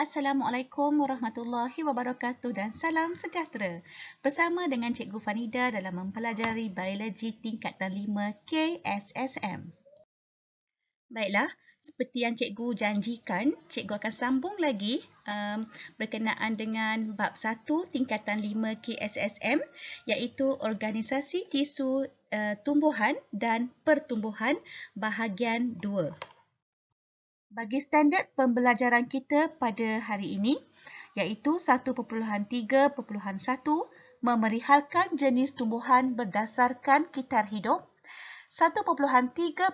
Assalamualaikum warahmatullahi wabarakatuh dan salam sejahtera. Bersama dengan Cikgu Fanida dalam mempelajari biologi tingkatan 5 KSSM. Baiklah, seperti yang Cikgu janjikan, Cikgu akan sambung lagi berkenaan dengan bab 1 tingkatan 5 KSSM iaitu organisasi tisu tumbuhan dan pertumbuhan bahagian 2. Bagi standard pembelajaran kita pada hari ini, iaitu 1.3.1 memerihalkan jenis tumbuhan berdasarkan kitar hidup, 1.3.2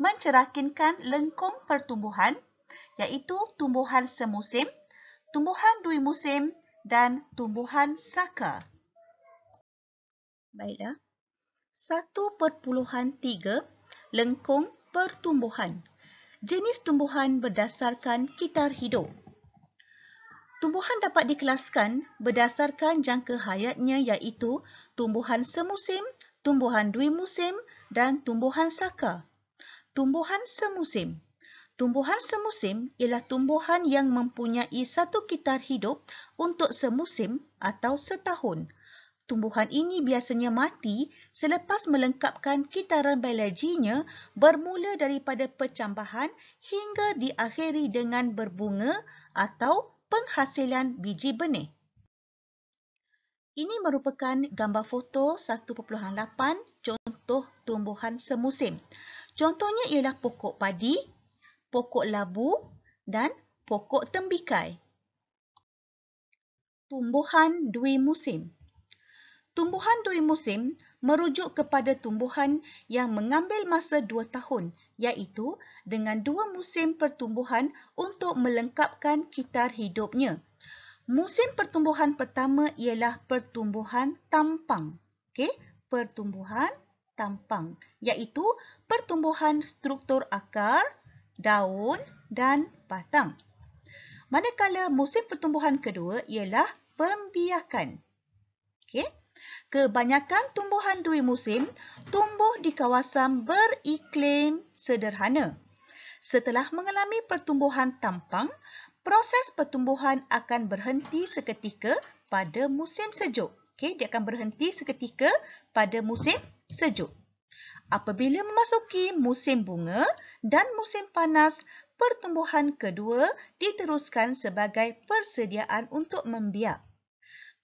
mencerahkinkan lengkung pertumbuhan, iaitu tumbuhan semusim, tumbuhan dui musim dan tumbuhan saka. Baiklah. 1.3 lengkung pertumbuhan. Jenis tumbuhan berdasarkan kitar hidup. Tumbuhan dapat dikelaskan berdasarkan jangka hayatnya iaitu tumbuhan semusim, tumbuhan dui musim dan tumbuhan saka. Tumbuhan semusim. Tumbuhan semusim ialah tumbuhan yang mempunyai satu kitar hidup untuk semusim atau setahun. Tumbuhan ini biasanya mati selepas melengkapkan kitaran biologinya bermula daripada percambahan hingga diakhiri dengan berbunga atau penghasilan biji benih. Ini merupakan gambar foto 1.8 contoh tumbuhan semusim. Contohnya ialah pokok padi, pokok labu dan pokok tembikai. Tumbuhan dui musim. Tumbuhan dui musim merujuk kepada tumbuhan yang mengambil masa 2 tahun, iaitu dengan 2 musim pertumbuhan untuk melengkapkan kitar hidupnya. Musim pertumbuhan pertama ialah pertumbuhan tampang. Pertumbuhan tampang, iaitu pertumbuhan struktur akar, daun dan batang. Manakala musim pertumbuhan kedua ialah pembiakan. Kebanyakan tumbuhan dui musim tumbuh di kawasan beriklim sederhana. Setelah mengalami pertumbuhan tampang, proses pertumbuhan akan berhenti seketika pada musim sejuk. Dia akan berhenti seketika pada musim sejuk. Apabila memasuki musim bunga dan musim panas, pertumbuhan kedua diteruskan sebagai persediaan untuk membiak.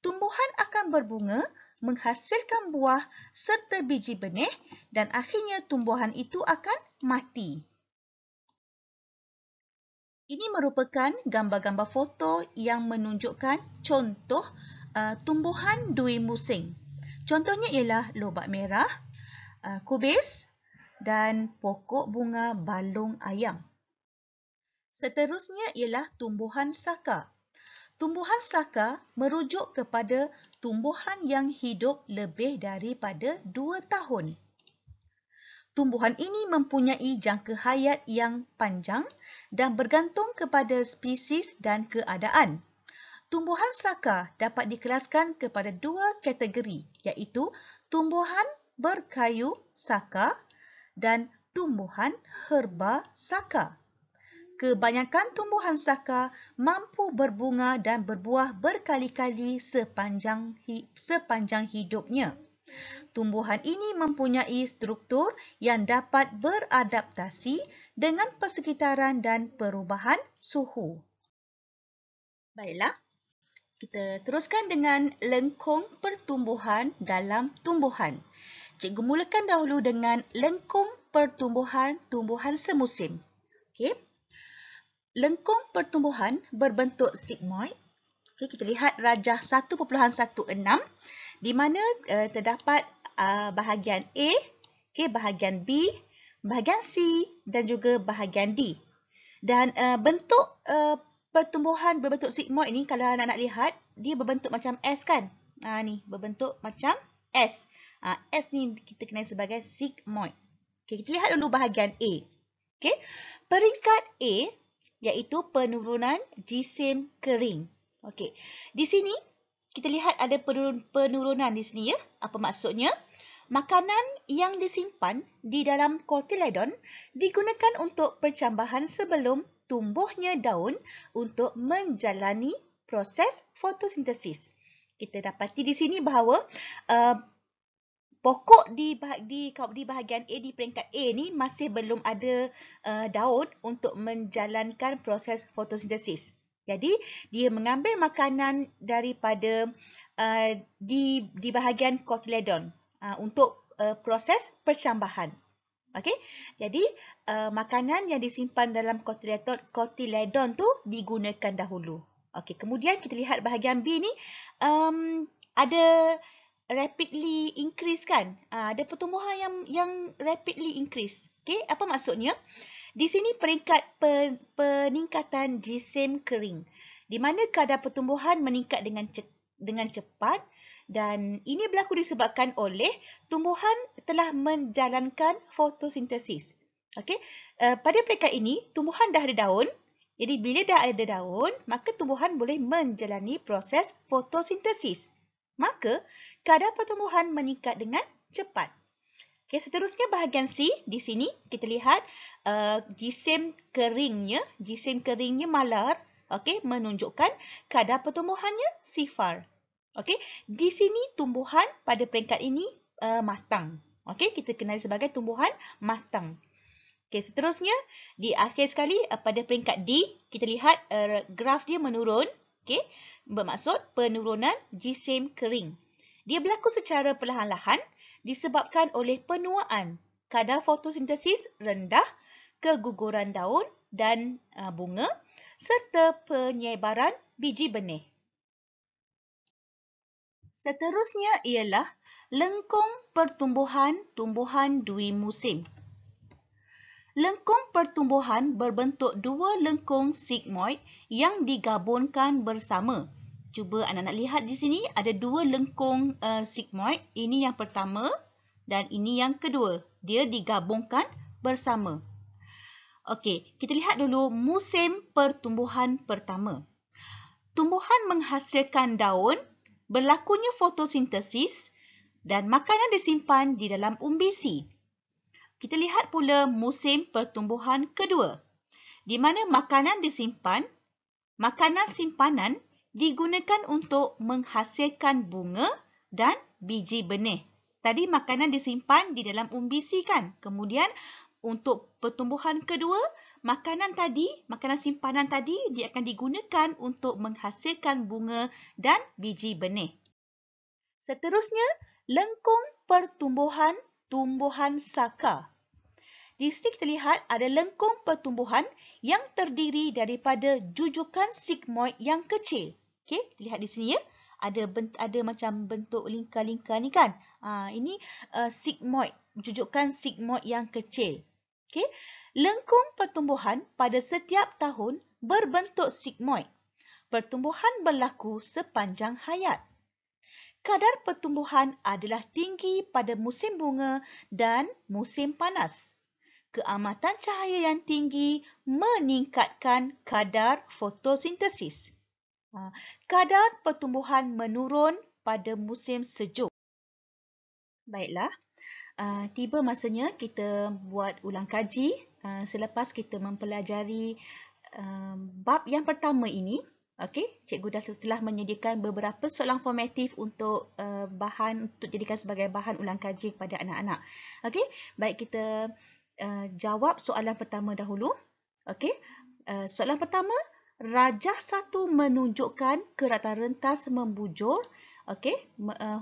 Tumbuhan akan berbunga, menghasilkan buah serta biji benih dan akhirnya tumbuhan itu akan mati. Ini merupakan gambar-gambar foto yang menunjukkan contoh tumbuhan dui musim. Contohnya ialah lobak merah, kubis dan pokok bunga balung ayam. Seterusnya ialah tumbuhan saka. Tumbuhan saka merujuk kepada tumbuhan yang hidup lebih daripada 2 tahun. Tumbuhan ini mempunyai jangka hayat yang panjang dan bergantung kepada spesies dan keadaan. Tumbuhan saka dapat dikelaskan kepada 2 kategori, iaitu tumbuhan berkayu saka dan tumbuhan herba saka. Kebanyakan tumbuhan saka mampu berbunga dan berbuah berkali-kali sepanjang hidupnya. Tumbuhan ini mempunyai struktur yang dapat beradaptasi dengan persekitaran dan perubahan suhu. Baiklah, kita teruskan dengan lengkung pertumbuhan dalam tumbuhan. Cikgu mulakan dahulu dengan lengkung pertumbuhan tumbuhan semusim. Lengkung pertumbuhan berbentuk sigmoid. Kita lihat rajah 1.16 di mana terdapat bahagian A, bahagian B, bahagian C dan juga bahagian D. Dan bentuk pertumbuhan berbentuk sigmoid ni kalau anak-anak lihat, dia berbentuk macam S kan? Ni berbentuk macam S. S ni kita kenal sebagai sigmoid. Kita lihat dulu bahagian A. Peringkat A iaitu penurunan jisim kering. Di sini kita lihat ada penurunan di sini ya. Apa maksudnya? Makanan yang disimpan di dalam kotiledon digunakan untuk percambahan sebelum tumbuhnya daun untuk menjalani proses fotosintesis. Kita dapati di sini bahawa pokok di bahagian A, di peringkat A ni masih belum ada daun untuk menjalankan proses fotosintesis. Jadi, dia mengambil makanan daripada di bahagian cotyledon untuk proses percambahan. Okey, jadi makanan yang disimpan dalam cotyledon tu digunakan dahulu. Okey, kemudian kita lihat bahagian B ni ada rapidly increase kan? Ada pertumbuhan yang rapidly increase. Okey, apa maksudnya? Di sini peringkat peningkatan jisim kering, di mana kadar pertumbuhan meningkat dengan cepat, dan ini berlaku disebabkan oleh tumbuhan telah menjalankan fotosintesis. Okey, pada peringkat ini tumbuhan dah ada daun. Jadi bila dah ada daun, maka tumbuhan boleh menjalani proses fotosintesis. Maka kadar pertumbuhan meningkat dengan cepat. Okey, seterusnya bahagian C, di sini kita lihat jisim keringnya malar, okey, menunjukkan kadar pertumbuhannya sifar. Okey, di sini tumbuhan pada peringkat ini matang. Okey, kita kenali sebagai tumbuhan matang. Okey, seterusnya di akhir sekali pada peringkat D, kita lihat graf dia menurun. Okey, bermaksud penurunan jisim kering. Dia berlaku secara perlahan-lahan disebabkan oleh penuaan kadar fotosintesis rendah, keguguran daun dan bunga serta penyebaran biji benih. Seterusnya ialah lengkung pertumbuhan tumbuhan dui musim. Lengkung pertumbuhan berbentuk dua lengkung sigmoid yang digabungkan bersama. Cuba anak-anak lihat di sini ada dua lengkung sigmoid. Ini yang pertama dan ini yang kedua. Dia digabungkan bersama. Okey, kita lihat dulu musim pertumbuhan pertama. Tumbuhan menghasilkan daun, berlakunya fotosintesis dan makanan disimpan di dalam umbisi. Kita lihat pula musim pertumbuhan kedua, di mana makanan disimpan, makanan simpanan digunakan untuk menghasilkan bunga dan biji benih. Tadi makanan disimpan di dalam umbisi kan? Kemudian untuk pertumbuhan kedua, makanan simpanan tadi dia akan digunakan untuk menghasilkan bunga dan biji benih. Seterusnya, lengkung pertumbuhan tumbuhan saka. Di sini kita lihat ada lengkung pertumbuhan yang terdiri daripada jujukan sigmoid yang kecil. Okey, kita lihat di sini ya. Ada macam bentuk lingkar-lingkar ni kan. Ini sigmoid, jujukan sigmoid yang kecil. Okey, lengkung pertumbuhan pada setiap tahun berbentuk sigmoid. Pertumbuhan berlaku sepanjang hayat. Kadar pertumbuhan adalah tinggi pada musim bunga dan musim panas. Keamatan cahaya yang tinggi meningkatkan kadar fotosintesis. Kadar pertumbuhan menurun pada musim sejuk. Baiklah, tiba masanya kita buat ulang kaji selepas kita mempelajari bab yang pertama ini. Okey, cikgu dah telah menyediakan beberapa soalan formatif untuk untuk jadikan sebagai bahan ulang kaji kepada anak-anak. Okey, baik kita jawab soalan pertama dahulu. Okey, soalan pertama, rajah 1 menunjukkan keratan rentas membujur. Okey,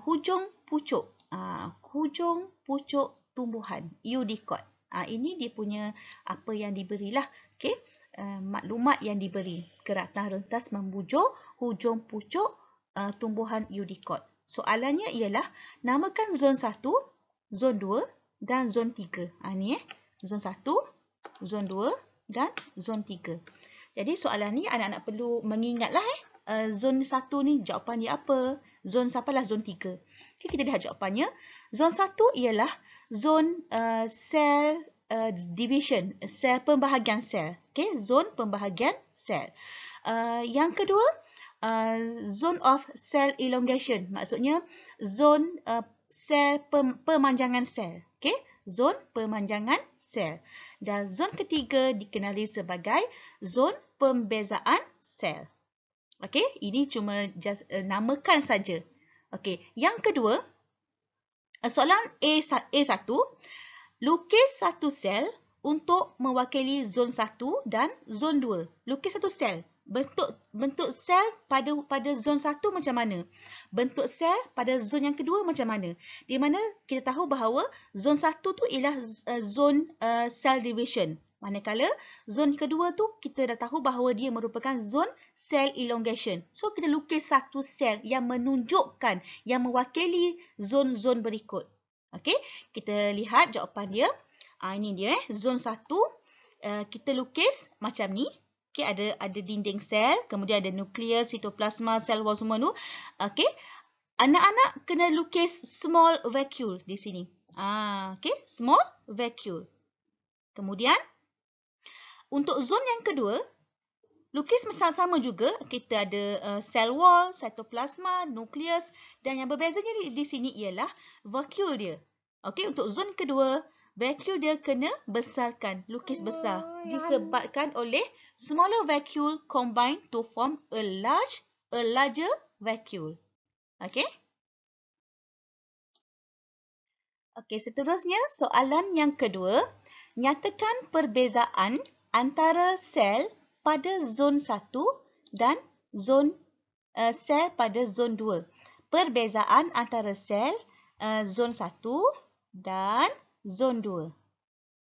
hujung pucuk tumbuhan eudicot. Ini dia punya apa yang diberilah. Okey, maklumat yang diberi. Keratan rentas membujur hujung pucuk tumbuhan eudicot. Soalannya ialah namakan zon 1, zon 2 dan zon 3. Ni zon 1, zon 2 dan zon 3. Jadi soalan ni anak-anak perlu mengingatlah zon 1 ni jawapan dia apa? Zon siapalah zon 3? Okay, kita lihat jawapannya. Zon 1 ialah zon sel division, sel pembahagian sel. Okay, zon pembahagian sel. Yang kedua, zone of cell elongation. Maksudnya zon sel pemanjangan sel. Okay, zon pemanjangan sel. Dan zon ketiga dikenali sebagai zon pembezaan sel. Okey, ini cuma just namakan saja. Okey, yang kedua, soalan A1, lukis satu sel untuk mewakili zon 1 dan zon 2. Lukis satu sel. Bentuk sel pada zon 1 macam mana? Bentuk sel pada zon yang kedua macam mana? Di mana kita tahu bahawa zon 1 tu ialah zon cell division. Manakala zon kedua tu kita dah tahu bahawa dia merupakan zon cell elongation. So kita lukis satu sel yang menunjukkan, yang mewakili zon-zon berikut. Okey, kita lihat jawapan dia. Ini dia zon 1. Kita lukis macam ni. Okey, ada dinding sel, kemudian ada nukleus, sitoplasma, sel wall semua tu. Okey. Anak-anak kena lukis small vacuole di sini. Okey, small vacuole. Kemudian untuk zon yang kedua, lukis sama juga. Kita ada sel wall, sitoplasma, nukleus, dan yang berbezanya di sini ialah vacuole dia. Okey, untuk zon kedua, vacuole dia kena besarkan, lukis besar, disebabkan oleh smaller vacuole combine to form a larger vacuole. Okey. Okey, seterusnya soalan yang kedua, nyatakan perbezaan antara sel pada zon 1 dan sel pada zon 2. Perbezaan antara sel zon 1 dan zon 2.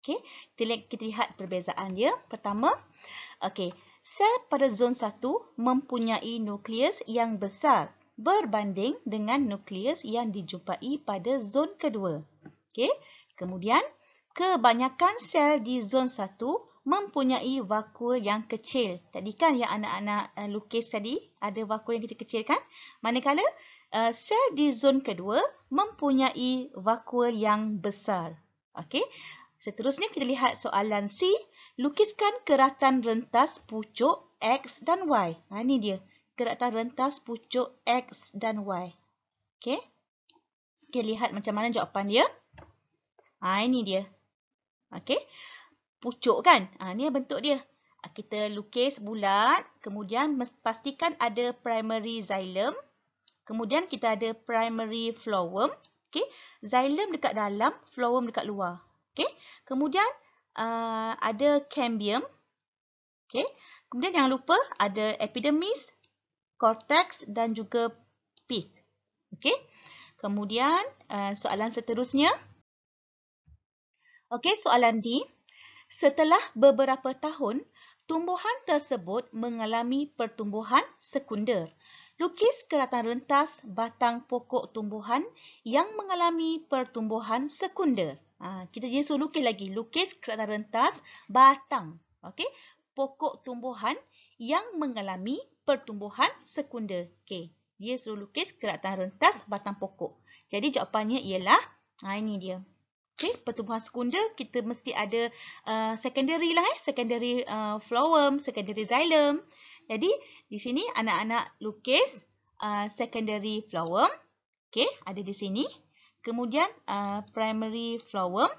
Okey, kita lihat perbezaan dia. Pertama, okey, sel pada zon 1 mempunyai nukleus yang besar berbanding dengan nukleus yang dijumpai pada zon kedua. Okey, kemudian kebanyakan sel di zon 1 mempunyai vakuole yang kecil. Tadi kan yang anak-anak lukis tadi ada vakuole yang kecil-kecil kan? Manakala sel di zon kedua mempunyai vakuole yang besar. Okey. Seterusnya kita lihat soalan C. Lukiskan keratan rentas pucuk X dan Y. Ini dia. Keratan rentas pucuk X dan Y. Okey. Kita lihat macam mana jawapan dia. Ini dia. Okey. Pucuk kan? Ni bentuk dia. Kita lukis bulat. Kemudian pastikan ada primary xylem. Kemudian kita ada primary phloem. Okay. Xylem dekat dalam, phloem dekat luar. Okay. Kemudian ada cambium. Okay. Kemudian jangan lupa ada epidermis, cortex dan juga pith. Okay. Kemudian soalan seterusnya. Okay, soalan D. Setelah beberapa tahun, tumbuhan tersebut mengalami pertumbuhan sekunder. Lukis keratan rentas batang pokok tumbuhan yang mengalami pertumbuhan sekunder. Kita dia suruh lukis lagi. Lukis keratan rentas batang. Okey, pokok tumbuhan yang mengalami pertumbuhan sekunder. Okey, dia suruh lukis keratan rentas batang pokok. Jadi jawapannya ialah ini dia. Okay, pertumbuhan sekunder kita mesti ada secondary lah secondary phloem, secondary xylem. Jadi di sini anak-anak lukis secondary phloem. Okay, ada di sini. Kemudian primary phloem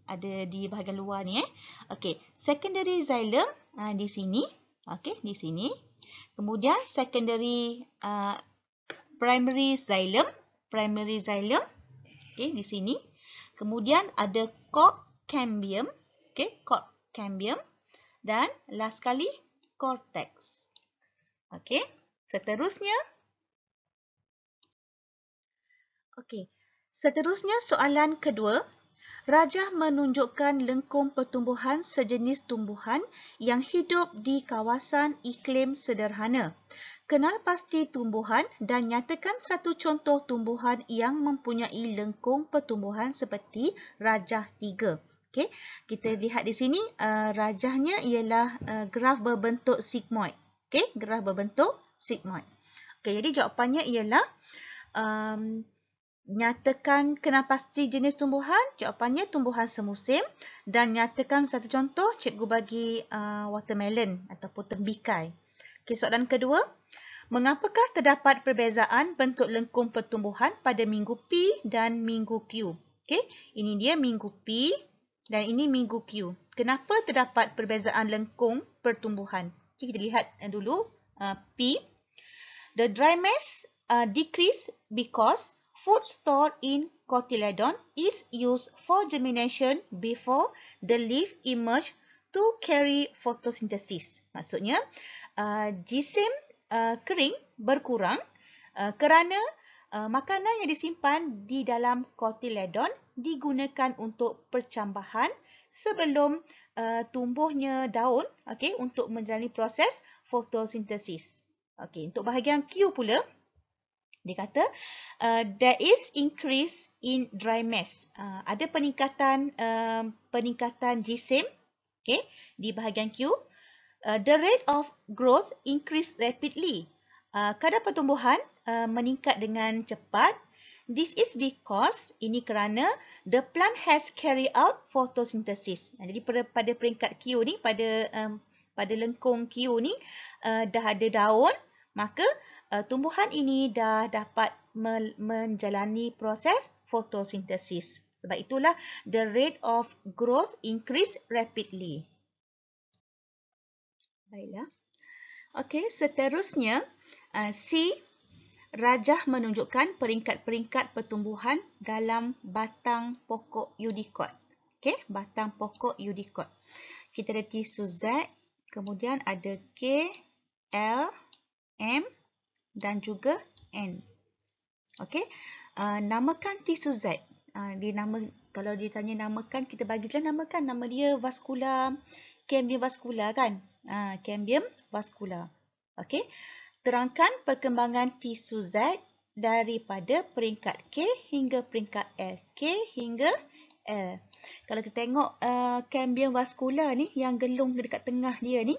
ada di bahagian luar ni Okay, secondary xylem di sini. Okay, di sini. Kemudian secondary primary xylem, okay, di sini. Kemudian ada cork cambium, okay, cork cambium dan last sekali cortex. Okey, seterusnya. Okey, seterusnya soalan kedua. Rajah menunjukkan lengkung pertumbuhan sejenis tumbuhan yang hidup di kawasan iklim sederhana. Kenal pasti tumbuhan dan nyatakan satu contoh tumbuhan yang mempunyai lengkung pertumbuhan seperti rajah 3. Okay. Kita lihat di sini rajahnya ialah graf berbentuk sigmoid. Okay. Graf berbentuk sigmoid. Okay. Jadi jawapannya ialah nyatakan kenal pasti jenis tumbuhan. Jawapannya tumbuhan semusim. Dan nyatakan satu contoh, cikgu bagi watermelon ataupun tembikai. Okay. Soalan kedua. Mengapakah terdapat perbezaan bentuk lengkung pertumbuhan pada minggu P dan minggu Q? Okey, ini dia minggu P dan ini minggu Q. Kenapa terdapat perbezaan lengkung pertumbuhan? Okay, kita lihat dulu P. The dry mass decrease because food stored in cotyledon is used for germination before the leaf emerge to carry photosynthesis. Maksudnya, jisim kering berkurang kerana makanan yang disimpan di dalam cotyledon digunakan untuk percambahan sebelum tumbuhnya daun, okey, untuk menjalani proses fotosintesis. Okey, untuk bahagian Q pula, dia kata there is increase in dry mass. Ada peningkatan jisim, okey, di bahagian Q. The rate of growth increase rapidly. Kadar pertumbuhan meningkat dengan cepat. This is because, ini kerana the plant has carried out photosynthesis. Jadi pada peringkat Q ni, pada lengkung Q ni dah ada daun, maka tumbuhan ini dah dapat menjalani proses fotosintesis. Sebab itulah the rate of growth increase rapidly. Baiklah. Okey, seterusnya C. Rajah menunjukkan peringkat-peringkat pertumbuhan dalam batang pokok Eudicot. Okey, batang pokok Eudicot. Kita ada tisu Z, kemudian ada K, L, M dan juga N. Okey, namakan tisu Z. Kalau ditanya namakan, kita bagilah namakan. Nama dia vascular, cambium vascular kan? Cambium vascular. Okey. Terangkan perkembangan tisu Z daripada peringkat K hingga peringkat L. K hingga L. Kalau kita tengok cambium vascular ni, yang gelung dekat tengah dia ni,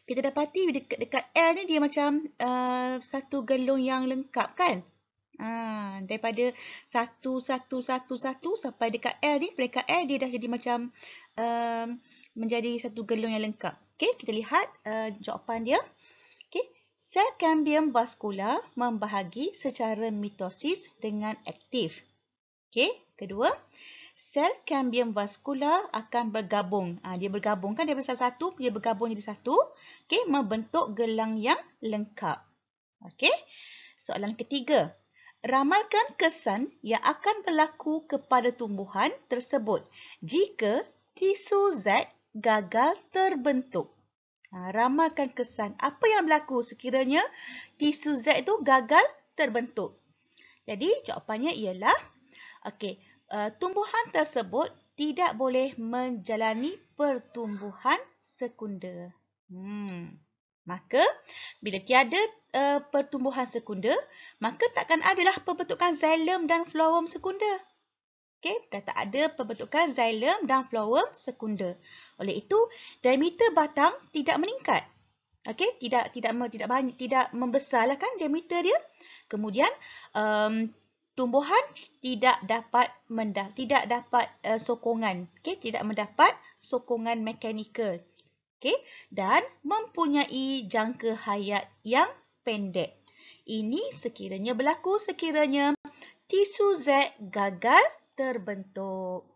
kita dapati dekat L ni dia macam satu gelung yang lengkap kan? Daripada satu sampai dekat L ni, peringkat L dia dah jadi macam menjadi satu gelung yang lengkap. Okey, kita lihat jawapan dia. Sel cambium vascular membahagi secara mitosis dengan aktif. Okey, kedua, sel cambium vascular akan bergabung. Dia bergabung kan daripada satu, dia bergabung jadi satu. Okey, membentuk gelang yang lengkap. Okey, soalan ketiga. Ramalkan kesan yang akan berlaku kepada tumbuhan tersebut jika tisu Z gagal terbentuk. Ramalkan kesan. Apa yang berlaku sekiranya tisu Z itu gagal terbentuk? Jadi, jawapannya ialah, tumbuhan tersebut tidak boleh menjalani pertumbuhan sekunder. Maka, bila tiada pertumbuhan sekunder, maka takkan adalah pembentukan xylem dan phloem sekunder. Okey, dah tak ada pembentukan xylem dan phloem sekunder. Oleh itu, diameter batang tidak meningkat. Okey, tidak membesarlah kan diameter dia. Kemudian tumbuhan tidak dapat sokongan. Okey, tidak mendapat sokongan mekanikal. Okey, dan mempunyai jangka hayat yang pendek. Ini sekiranya berlaku sekiranya tisu Z gagal terbentuk.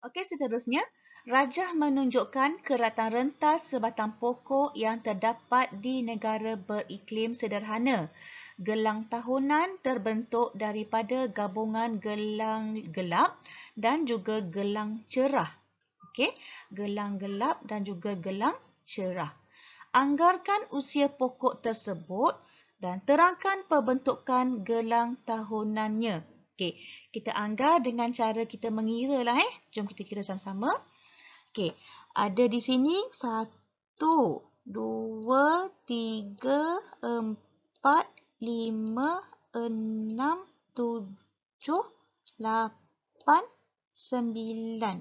Okey, seterusnya, rajah menunjukkan keratan rentas sebatang pokok yang terdapat di negara beriklim sederhana. Gelang tahunan terbentuk daripada gabungan gelang gelap dan juga gelang cerah. Okey, gelang gelap dan juga gelang cerah. Anggarkan usia pokok tersebut dan terangkan pembentukan gelang tahunannya. Okey, kita anggar dengan cara kita mengira lah. Jom kita kira sama-sama. Okey, ada di sini 1, 2, 3, 4, 5, 6, 7, 8, 9.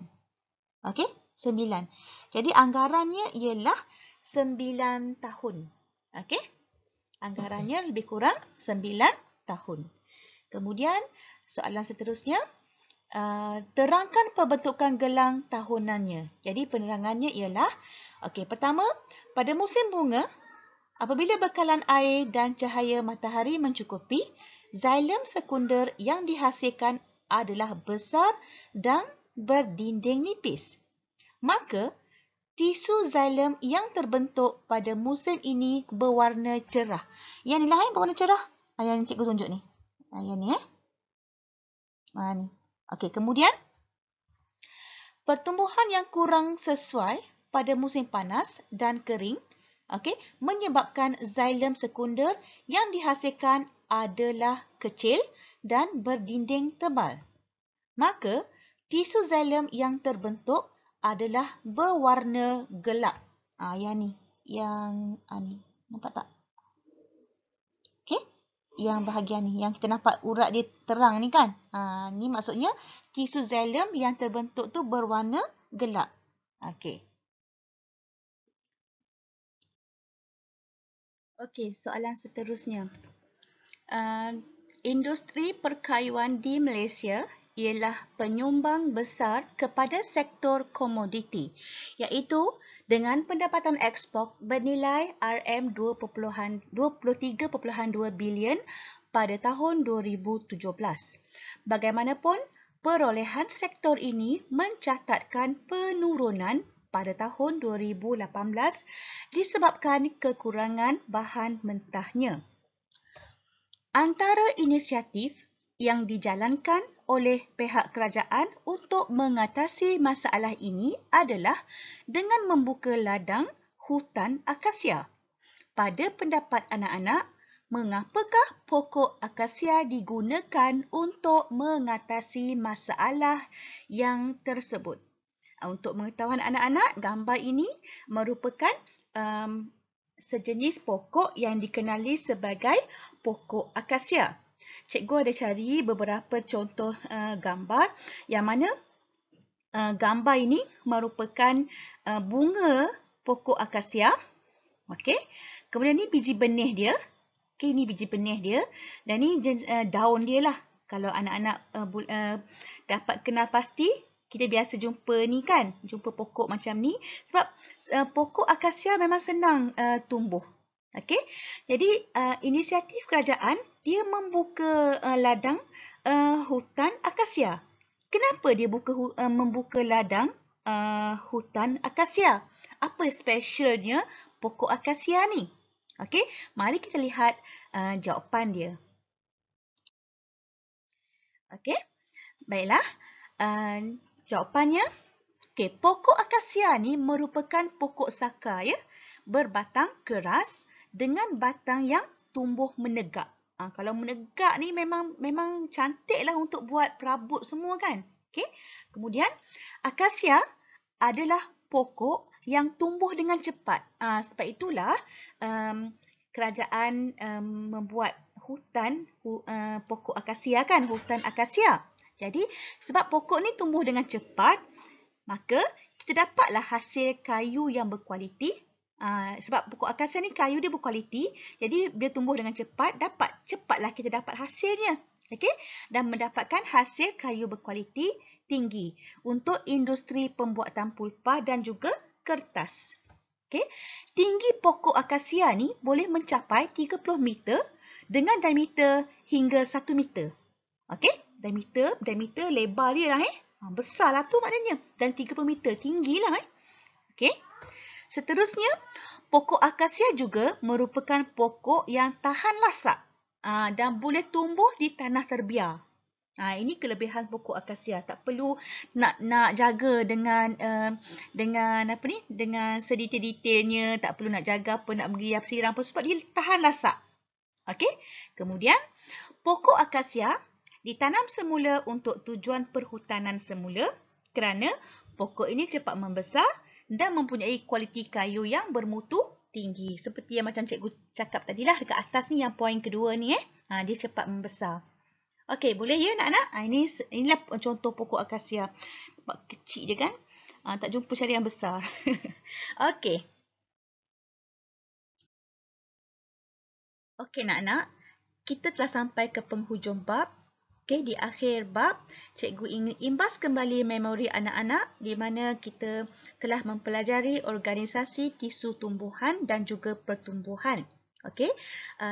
Okey, 9. Jadi anggarannya ialah 9 tahun. Okey, anggarannya lebih kurang 9 tahun. Kemudian, soalan seterusnya, terangkan pembentukan gelang tahunannya. Jadi, penerangannya ialah, pertama, pada musim bunga, apabila bekalan air dan cahaya matahari mencukupi, Xilem sekunder yang dihasilkan adalah besar dan berdinding nipis. Maka, tisu xilem yang terbentuk pada musim ini berwarna cerah. Yang ni lah berwarna cerah. Yang cikgu tunjuk ni. Yang ni ni. Okey, kemudian pertumbuhan yang kurang sesuai pada musim panas dan kering, menyebabkan xilem sekunder yang dihasilkan adalah kecil dan berdinding tebal. Maka, tisu xilem yang terbentuk adalah berwarna gelap. Yang ni. Ni. Nampak tak? Okey. Yang bahagian ni. Yang kita nampak urat dia terang ni kan. Ni maksudnya tisu xilem yang terbentuk tu berwarna gelap. Okey. Okey, soalan seterusnya. Industri perkayuan di Malaysia ialah penyumbang besar kepada sektor komoditi, iaitu dengan pendapatan ekspor bernilai RM23.2 bilion pada tahun 2017. Bagaimanapun, perolehan sektor ini mencatatkan penurunan pada tahun 2018 disebabkan kekurangan bahan mentahnya. Antara inisiatif yang dijalankan oleh pihak kerajaan untuk mengatasi masalah ini adalah dengan membuka ladang hutan akasia. Pada pendapat anak-anak, mengapakah pokok akasia digunakan untuk mengatasi masalah yang tersebut? Untuk mengetahuan anak-anak, gambar ini merupakan sejenis pokok yang dikenali sebagai pokok akasia. Cikgu ada cari beberapa contoh gambar yang mana gambar ini merupakan bunga pokok akasia. Okey. Kemudian ni biji benih dia. Okey, ni biji benih dia dan ni daun dia lah. Kalau anak-anak dapat kenal pasti, kita biasa jumpa ni kan, jumpa pokok macam ni sebab pokok akasia memang senang tumbuh. Okey. Jadi inisiatif kerajaan dia membuka ladang hutan akasia. Kenapa dia membuka ladang hutan akasia? Apa specialnya pokok akasia ni? Okey, mari kita lihat jawapan dia. Okey. Baiklah. Jawapannya, pokok akasia ni merupakan pokok saka ya, berbatang keras dengan batang yang tumbuh menegak. Kalau menegak ni memang cantiklah untuk buat perabot semua kan. Okey. Kemudian akasia adalah pokok yang tumbuh dengan cepat. Sebab itulah kerajaan membuat hutan pokok akasia kan, hutan akasia. Jadi sebab pokok ni tumbuh dengan cepat, maka kita dapatlah hasil kayu yang berkualiti. Sebab pokok akasia ni kayu dia berkualiti, jadi dia tumbuh dengan cepat, cepatlah kita dapat hasilnya. Okey? Dan mendapatkan hasil kayu berkualiti tinggi untuk industri pembuatan pulpa dan juga kertas. Okey? Tinggi pokok akasia ni boleh mencapai 30 meter dengan diameter hingga 1 meter. Okey? Diameter lebar dia lah besarlah tu maknanya. Dan 30 meter tinggilah Okey? Seterusnya, pokok akasia juga merupakan pokok yang tahan lasak dan boleh tumbuh di tanah terbiar. Ini kelebihan pokok akasia. Tak perlu nak jaga dengan sedetail-detailnya, tak perlu nak jaga apa, nak beri siram apa sebab dia tahan lasak. Okey? Kemudian, pokok akasia ditanam semula untuk tujuan perhutanan semula kerana pokok ini cepat membesar dan mempunyai kualiti kayu yang bermutu tinggi. Seperti yang macam cikgu cakap tadilah dekat atas ni, yang poin kedua ni dia cepat membesar. Okey, boleh ya anak-anak? Inilah contoh pokok akasia. Kecil je kan? Tak jumpa cari yang besar. Okey. Okey anak-anak, kita telah sampai ke penghujung bab. Okey, di akhir bab, cikgu ingin imbas kembali memori anak-anak di mana kita telah mempelajari organisasi tisu tumbuhan dan juga pertumbuhan. Okey,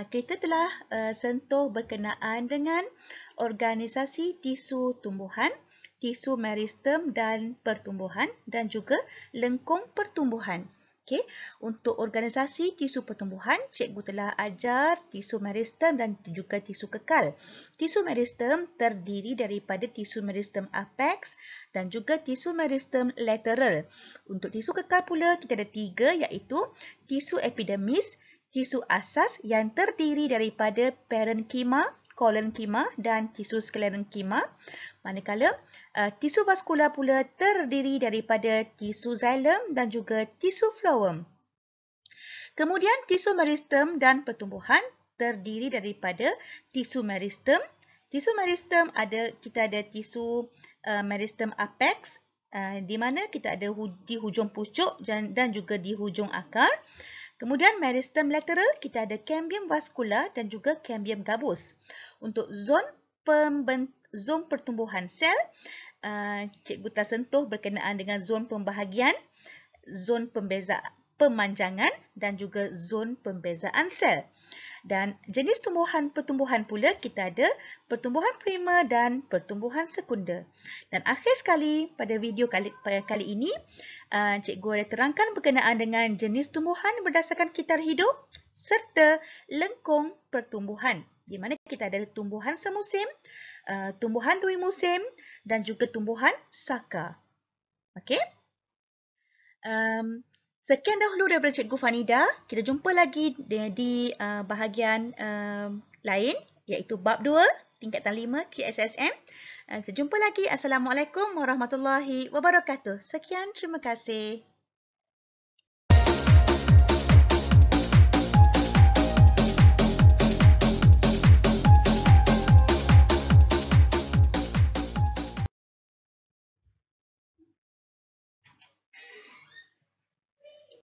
kita telah sentuh berkenaan dengan organisasi tisu tumbuhan, tisu meristem dan pertumbuhan dan juga lengkung pertumbuhan. Okey, untuk organisasi tisu pertumbuhan, cikgu telah ajar tisu meristem dan juga tisu kekal. Tisu meristem terdiri daripada tisu meristem apex dan juga tisu meristem lateral. Untuk tisu kekal pula, kita ada 3 iaitu tisu epidermis, tisu asas yang terdiri daripada parenkima, kolenkima dan tisu sklerenkima. Manakala tisu vaskular pula terdiri daripada tisu xylem dan juga tisu phloem. Kemudian tisu meristem dan pertumbuhan terdiri daripada tisu meristem. Tisu meristem kita ada tisu meristem apex di mana kita ada di hujung pucuk dan juga di hujung akar. Kemudian meristem lateral, kita ada cambium vascular dan juga cambium gabus. Untuk zon pertumbuhan sel, cikgu telah sentuh berkenaan dengan zon pembahagian, zon pemanjangan dan juga zon pembezaan sel. Dan jenis pertumbuhan pula kita ada pertumbuhan primer dan pertumbuhan sekunder. Dan akhir sekali pada video kali ini, cikgu ada terangkan berkenaan dengan jenis tumbuhan berdasarkan kitar hidup serta lengkung pertumbuhan. Di mana kita ada tumbuhan semusim, tumbuhan dui musim dan juga tumbuhan saka. Okey. Sekian dahulu daripada Cikgu Fanida. Kita jumpa lagi di bahagian lain iaitu bab 2 tingkatan 5 QSSM. Kita jumpa lagi. Assalamualaikum warahmatullahi wabarakatuh. Sekian, terima kasih.